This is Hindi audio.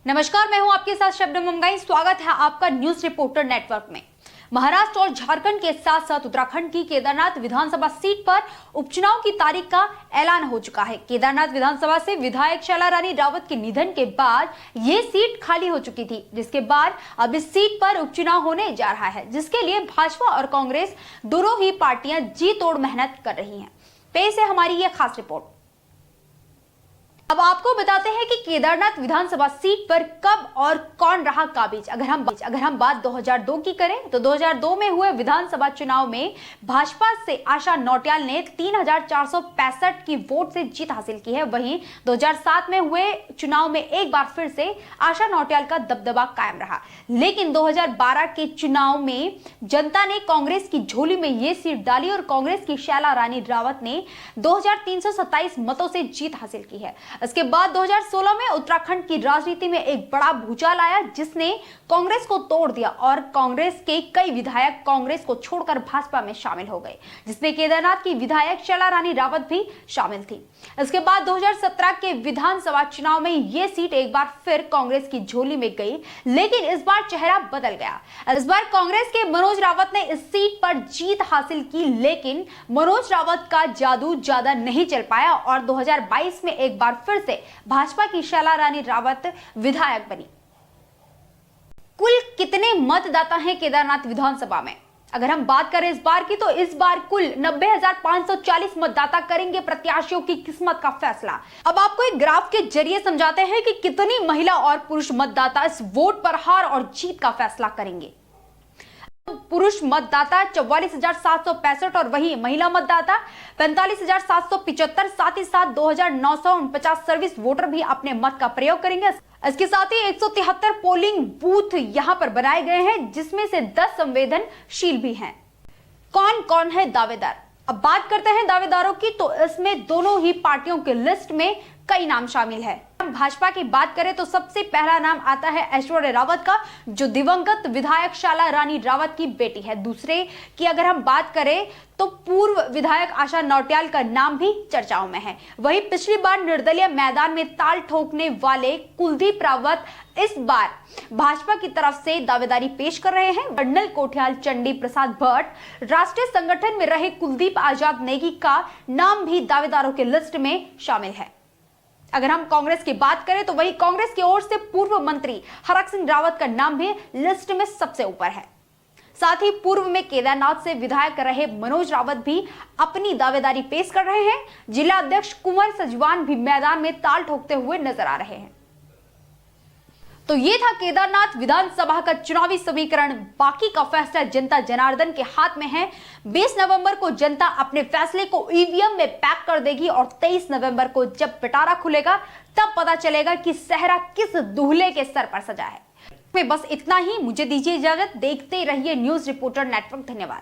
नमस्कार, मैं हूं आपके साथ शब्नम मंगाई। स्वागत है आपका न्यूज रिपोर्टर नेटवर्क में। महाराष्ट्र और झारखंड के साथ साथ उत्तराखंड की केदारनाथ विधानसभा सीट पर उपचुनाव की तारीख का ऐलान हो चुका है। केदारनाथ विधानसभा से विधायक शैला रानी रावत के निधन के बाद ये सीट खाली हो चुकी थी, जिसके बाद अब इस सीट पर उपचुनाव होने जा रहा है, जिसके लिए भाजपा और कांग्रेस दोनों ही पार्टियां जी तोड़ मेहनत कर रही हैं। पेश है हमारी ये खास रिपोर्ट। अब आपको बताते हैं कि केदारनाथ विधानसभा सीट पर कब और कौन रहा काबिज। अगर हम बात 2002 की करें तो 2002 में हुए विधानसभा चुनाव में भाजपा से आशा नौटियाल ने 3465 की वोट से जीत हासिल की है। वहीं 2007 में हुए चुनाव में एक बार फिर से आशा नौटियाल का दबदबा कायम रहा, लेकिन 2012 के चुनाव में जनता ने कांग्रेस की झोली में ये सीट डाली और कांग्रेस की शैला रानी रावत ने 2327 मतों से जीत हासिल की है। इसके बाद 2016 में उत्तराखंड की राजनीति में एक बड़ा भूचाल आया, जिसने कांग्रेस को तोड़ दिया और कांग्रेस के कई विधायक कांग्रेस को छोड़कर भाजपा में शामिल हो गए, जिसमें केदारनाथ की विधायक शैला रानी रावत भी शामिल थी। इसके बाद 2017 के विधानसभा चुनाव में यह सीट एक बार फिर कांग्रेस की झोली में गई, लेकिन इस बार चेहरा बदल गया। इस बार कांग्रेस के मनोज रावत ने इस सीट पर जीत हासिल की, लेकिन मनोज रावत का जादू ज्यादा नहीं चल पाया और 2022 में एक बार फिर से भाजपा की शैला रानी रावत विधायक बनी। कुल कितने मतदाता हैं केदारनाथ विधानसभा में? अगर हम बात करें इस बार की, तो इस बार कुल 90,540 मतदाता करेंगे प्रत्याशियों की किस्मत का फैसला। अब आपको एक ग्राफ के जरिए समझाते हैं कि कितनी महिला और पुरुष मतदाता इस वोट पर हार और जीत का फैसला करेंगे। पुरुष मतदाता 44,765 और वही महिला मतदाता 45,775। साथ ही साथ 2,949 सर्विस वोटर भी अपने मत का प्रयोग करेंगे। इसके साथ ही 173 पोलिंग बूथ यहां पर बनाए गए हैं, जिसमें से 10 संवेदनशील भी हैं। कौन कौन है दावेदार? अब बात करते हैं दावेदारों की, तो इसमें दोनों ही पार्टियों के लिस्ट में कई नाम शामिल है। भाजपा की बात करें तो सबसे पहला नाम आता है ऐश्वर्या रावत का, जो दिवंगत विधायक शैला रानी रावत की बेटी है। दूसरे की अगर हम बात करें तो पूर्व विधायक आशा नौटियाल का नाम भी चर्चाओं में है। वहीं पिछली बार निर्दलीय मैदान में ताल ठोकने वाले कुलदीप रावत इस बार भाजपा की तरफ से दावेदारी पेश कर रहे हैं। कर्नल कोठियाल चंडी प्रसाद भट्ट, राष्ट्रीय संगठन में रहे कुलदीप आजाद नेगी का नाम भी दावेदारों के लिस्ट में शामिल है। अगर हम कांग्रेस की बात करें तो वही कांग्रेस की ओर से पूर्व मंत्री हरक सिंह रावत का नाम भी लिस्ट में सबसे ऊपर है। साथ ही पूर्व में केदारनाथ से विधायक रहे मनोज रावत भी अपनी दावेदारी पेश कर रहे हैं। जिला अध्यक्ष कुंवर सजवान भी मैदान में ताल ठोकते हुए नजर आ रहे हैं। तो ये था केदारनाथ विधानसभा का चुनावी समीकरण। बाकी का फैसला जनता जनार्दन के हाथ में है। 20 नवंबर को जनता अपने फैसले को ईवीएम में पैक कर देगी और 23 नवंबर को जब पिटारा खुलेगा तब पता चलेगा कि सेहरा किस दूल्हे के सर पर सजा है। बस इतना ही। मुझे दीजिए इजाजत। देखते रहिए न्यूज रिपोर्टर नेटवर्क। धन्यवाद।